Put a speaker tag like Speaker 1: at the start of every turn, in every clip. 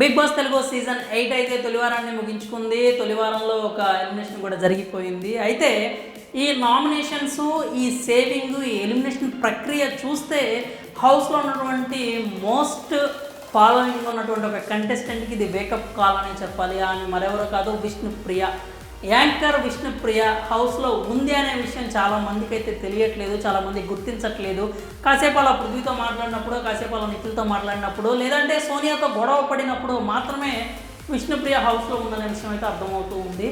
Speaker 1: Big boss Telugu season 8 అయితే తొలివారాన్ని ముగించుకుంది. తొలివారంలో ఒక elimination కూడా జరిగిపోయింది. అయితే ఈ నామినేషన్స్, ఈ సేవింగ్, ఈ ఎలిమినేషన్ ప్రక్రియ చూస్తే హౌస్లో ఉన్నటువంటి మోస్ట్ ఫాలోయింగ్ ఉన్నటువంటి ఒక కంటెస్టెంట్కి ఇది వేకప్ కాల్ అని చెప్పాలి. ఆమె మరెవరో కాదు, విష్ణుప్రియ. యాంకర్ విష్ణుప్రియ హౌస్లో ఉంది అనే విషయం చాలామందికి అయితే తెలియట్లేదు, చాలామంది గుర్తించట్లేదు. కాసేపు అలా పృథ్వీతో మాట్లాడినప్పుడు, కాసేపు అలా నిఖిల్తో మాట్లాడినప్పుడు, లేదంటే సోనియాతో గొడవ పడినప్పుడు మాత్రమే విష్ణుప్రియ హౌస్లో ఉందనే విషయం అయితే అర్థమవుతూ ఉంది.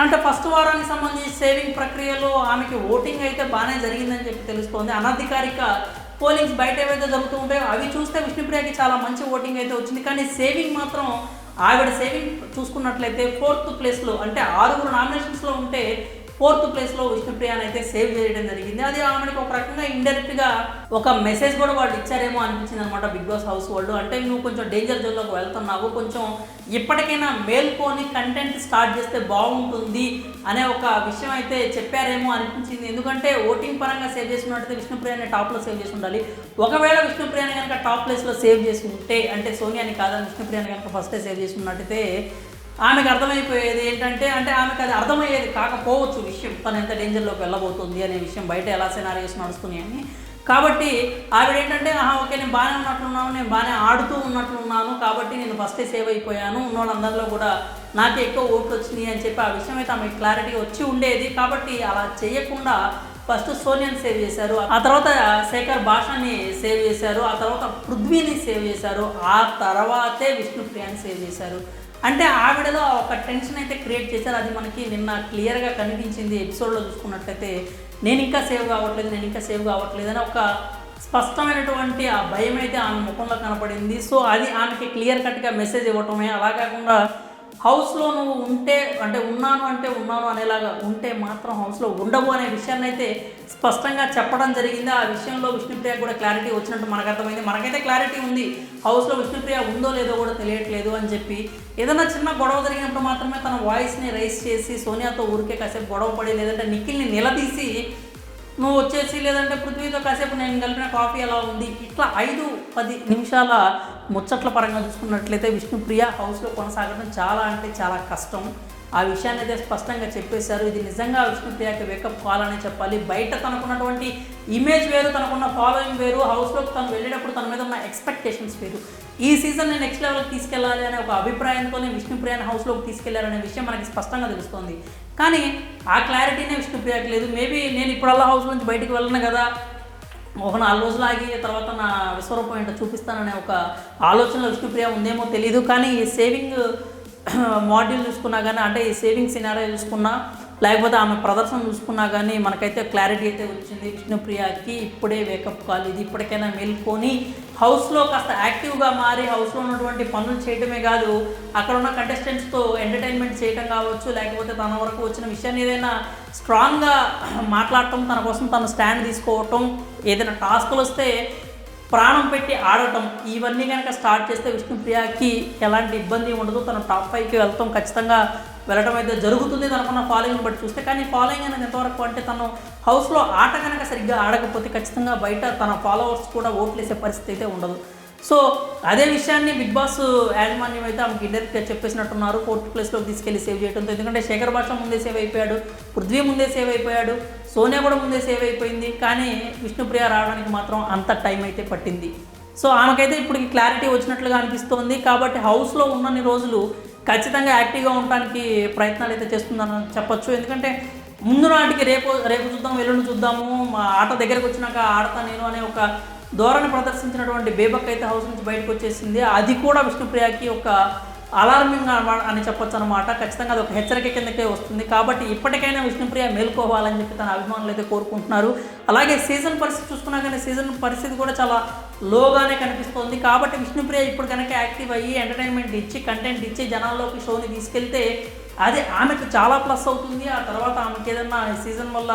Speaker 1: అంటే ఫస్ట్ వారానికి సంబంధించి సేవింగ్ ప్రక్రియలో ఆమెకి ఓటింగ్ అయితే బాగానే జరిగిందని చెప్పి తెలుస్తోంది. అనధికారిక పోలింగ్స్ బయట ఏవైతే జరుగుతూ ఉంటాయో అవి చూస్తే విష్ణుప్రియకి చాలా మంచి ఓటింగ్ అయితే వచ్చింది. కానీ సేవింగ్ మాత్రం ఆవిడ సేవింగ్ చూసుకున్నట్లయితే 4th ప్లేస్లో, అంటే 6 నామినేషన్స్లో ఉంటే 4th ప్లేస్లో విష్ణుప్రియని అయితే సేవ్ చేయడం జరిగింది. అది ఆమెకి ఒక రకంగా ఇండైరెక్ట్గా ఒక మెసేజ్ కూడా వాళ్ళు ఇచ్చారేమో అనిపించింది అనమాట బిగ్ బాస్ హౌస్ వాళ్ళు. అంటే నువ్వు కొంచెం డేంజర్ జోన్లోకి వెళ్తున్నావు, కొంచెం ఇప్పటికైనా మేల్కొని కంటెంట్ స్టార్ట్ చేస్తే బాగుంటుంది అనే ఒక విషయం అయితే చెప్పారేమో అనిపించింది. ఎందుకంటే ఓటింగ్ పరంగా సేవ్ చేసుకున్నట్టయితే విష్ణుప్రియని టాప్లో సేవ్ చేసి ఉండాలి. ఒకవేళ విష్ణుప్రియని కనుక టాప్ ప్లేస్లో సేవ్ చేసి ఉంటే, అంటే సోనియాని కాదని విష్ణుప్రియని కనుక ఫస్టే సేవ్ చేసి ఉన్నట్టయితే ఆమెకు అర్థమైపోయేది ఏంటంటే, ఆమెకు అది అర్థమయ్యేది కాకపోవచ్చు విషయం, తను ఎంత డేంజర్లోకి వెళ్ళబోతుంది అనే విషయం, బయట ఎలా సినారియోస్ నడుస్తున్నాయని. కాబట్టి ఆవిడ ఏంటంటే, ఓకే నేను బాగానే ఉన్నట్లున్నాను, నేను బాగానే ఆడుతూ ఉన్నట్లున్నాను, కాబట్టి నేను ఫస్టే సేవ్ అయిపోయాను, ఉన్న వాళ్ళందరిలో కూడా నాకే ఎక్కువ ఓట్లు వచ్చినాయి అని చెప్పి ఆ విషయం అయితే ఆమెకు క్లారిటీ వచ్చి ఉండేది. కాబట్టి అలా చేయకుండా ఫస్ట్ సోనియాని సేవ్ చేశారు, ఆ తర్వాత శేఖర్ భాషని సేవ్ చేశారు, ఆ తర్వాత పృథ్వీని సేవ్ చేశారు, ఆ తర్వాతే విష్ణుప్రియని సేవ్ చేశారు. అంటే ఆవిడలో ఒక టెన్షన్ అయితే క్రియేట్ చేశారు. అది మనకి నిన్న క్లియర్గా కనిపించింది ఎపిసోడ్లో చూసుకున్నట్లయితే. నేను ఇంకా సేవ్ కావట్లేదు అని ఒక స్పష్టమైనటువంటి ఆ భయం అయితే ఆమె ముఖంలో కనపడింది. సో అది ఆమెకి క్లియర్ కట్గా మెసేజ్ ఇవ్వటమే. అలా కాకుండా హౌస్లో నువ్వు ఉంటే, అంటే ఉన్నాను అనేలాగా ఉంటే మాత్రం హౌస్లో ఉండవు అనే విషయాన్ని అయితే స్పష్టంగా చెప్పడం జరిగింది. ఆ విషయంలో విష్ణుప్రియ కూడా క్లారిటీ వచ్చినట్టు మనకు అర్థమైంది. మనకైతే క్లారిటీ ఉంది, హౌస్లో విష్ణుప్రియ ఉందో లేదో కూడా తెలియట్లేదు అని చెప్పి. ఏదైనా చిన్న గొడవ జరిగినప్పుడు మాత్రమే తన వాయిస్ని రైస్ చేసి సోనియాతో ఊరికే కాసేపు గొడవ పడి, లేదంటే నిఖిల్ని నిలదీసి నువ్వు వచ్చేసి, లేదంటే పృథ్వీతో కాసేపు నేను కలిపిన కాఫీ ఎలా ఉంది, ఇట్లా 5-10 నిమిషాల ముచ్చట్ల పరంగా చూసుకున్నట్లయితే విష్ణుప్రియ హౌస్లో కొనసాగడం చాలా అంటే చాలా కష్టం. ఆ విషయాన్ని అయితే స్పష్టంగా చెప్పేశారు. ఇది నిజంగా విష్ణుప్రియకి వేకప్ కాల్ అనే చెప్పాలి. బయట తనకున్నటువంటి ఇమేజ్ వేరు, తనకున్న ఫాలోయింగ్ వేరు, హౌస్లోకి తను వెళ్ళేటప్పుడు తన మీద ఉన్న ఎక్స్పెక్టేషన్స్ వేరు. ఈ సీజన్ నేను నెక్స్ట్ లెవెల్కి తీసుకెళ్ళాలి అనే ఒక అభిప్రాయంతోనే విష్ణుప్రియని హౌస్లోకి తీసుకెళ్లారనే విషయం మనకి స్పష్టంగా తెలుస్తుంది. కానీ ఆ క్లారిటీనే విష్ణుప్రియకి లేదు. మేబీ నేను ఇప్పుడల్లా హౌస్ నుంచి బయటికి వెళ్ళను కదా, ఒక 4 రోజులు ఆగి తర్వాత నా విశ్వరూపం ఏంటో చూపిస్తాననే ఒక ఆలోచనలో విష్ణుప్రియ ఉందేమో తెలియదు. కానీ ఈ సేవింగ్ మాడ్యూల్ చూసుకున్నా కానీ, అంటే ఈ సేవింగ్ సినారియో చూసుకున్నా, లేకపోతే ఆమె ప్రదర్శన చూసుకున్నా కానీ మనకైతే క్లారిటీ అయితే వచ్చింది. విష్ణుప్రియకి ఇప్పుడే వేకప్ కాల్. ఇది ఇప్పటికైనా మేల్కొని హౌస్లో కాస్త యాక్టివ్గా మారి హౌస్లో ఉన్నటువంటి పనులు చేయడమే కాదు, అక్కడ ఉన్న కంటెస్టెంట్స్తో ఎంటర్టైన్మెంట్ చేయడం కావచ్చు, లేకపోతే తన వరకు వచ్చిన విషయాన్ని ఏదైనా స్ట్రాంగ్గా మాట్లాడటం, తన కోసం తను స్టాండ్ తీసుకోవటం, ఏదైనా టాస్క్లు వస్తే ప్రాణం పెట్టి ఆడటం, ఇవన్నీ కనుక స్టార్ట్ చేస్తే విష్ణుప్రియకి ఎలాంటి ఇబ్బంది ఉండదు. తను టాప్ 5కి వెళ్తాం, ఖచ్చితంగా వెళ్ళడం అయితే జరుగుతుంది తనకున్న ఫాలోయింగ్ బట్టి చూస్తే. కానీ ఫాలోయింగ్ అనేది ఎంతవరకు అంటే, తను హౌస్లో ఆట కనుక సరిగ్గా ఆడకపోతే ఖచ్చితంగా బయట తన ఫాలోవర్స్ కూడా ఓట్లేసే పరిస్థితి అయితే ఉండదు. సో అదే విషయాన్ని బిగ్ బాస్ యాజమాన్యం అయితే ఆమెకి ఇండైరెక్ట్గా చెప్పేసినట్టున్నారు 4th ప్లేస్లోకి తీసుకెళ్ళి సేవ్ చేయడంతో. ఎందుకంటే శేఖర్ భాష ముందే సేవ్ అయిపోయాడు, పృథ్వీ ముందే సేవ్ అయిపోయాడు, సోనియా కూడా ముందే సేవ్ అయిపోయింది. కానీ విష్ణుప్రియ రావడానికి మాత్రం అంత టైం అయితే పట్టింది. సో ఆమెకైతే ఇప్పటికి క్లారిటీ వచ్చినట్లుగా అనిపిస్తోంది. కాబట్టి హౌస్లో ఉన్నన్ని రోజులు ఖచ్చితంగా యాక్టివ్గా ఉండడానికి ప్రయత్నాలు అయితే చేస్తుందని చెప్పొచ్చు. ఎందుకంటే ముందు నాటికి రేపు చూద్దాం, ఎల్లుండి చూద్దాము, మా ఆట దగ్గరకు వచ్చినాక ఆడతా నేను అనే ఒక ధోరణి ప్రదర్శించినటువంటి బేబక్ అయితే హౌస్ నుంచి బయటకు వచ్చేసింది. అది కూడా విష్ణుప్రియకి ఒక అలార్మింగ్ అని చెప్పొచ్చు అనమాట. ఖచ్చితంగా అది ఒక హెచ్చరిక కిందకే వస్తుంది. కాబట్టి ఇప్పటికైనా విష్ణుప్రియ మేల్కోవాలని చెప్పి తన అభిమానులు అయితే కోరుకుంటున్నారు. అలాగే సీజన్ పరిస్థితి చూసుకున్నా కానీ సీజన్ పరిస్థితి కూడా చాలా లోగానే కనిపిస్తుంది. కాబట్టి విష్ణుప్రియ ఇప్పుడు కనుక యాక్టివ్ అయ్యి ఎంటర్టైన్మెంట్ ఇచ్చి, కంటెంట్ ఇచ్చి జనాల్లోకి షోని తీసుకెళ్తే అది ఆమెకు చాలా ప్లస్ అవుతుంది. ఆ తర్వాత ఆమెకి ఏదన్నా ఈ సీజన్ వల్ల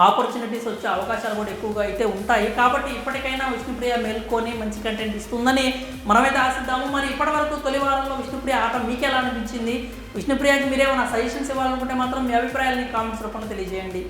Speaker 1: ఆపర్చునిటీస్ వచ్చే అవకాశాలు కూడా ఎక్కువగా అయితే ఉంటాయి. కాబట్టి ఇప్పటికైనా విష్ణుప్రియ మేల్కొని మంచి కంటెంట్ ఇస్తుందని మనమైతే ఆశిద్దాము. మరి ఇప్పటివరకు తొలి వారంలో విష్ణుప్రియ ఆట మీకు ఎలా అనిపించింది? విష్ణుప్రియకి మీరేమైనా సజెషన్స్ ఇవ్వాలనుకుంటే మాత్రం మీ అభిప్రాయాలని కామెంట్స్ రూపంలో తెలియజేయండి.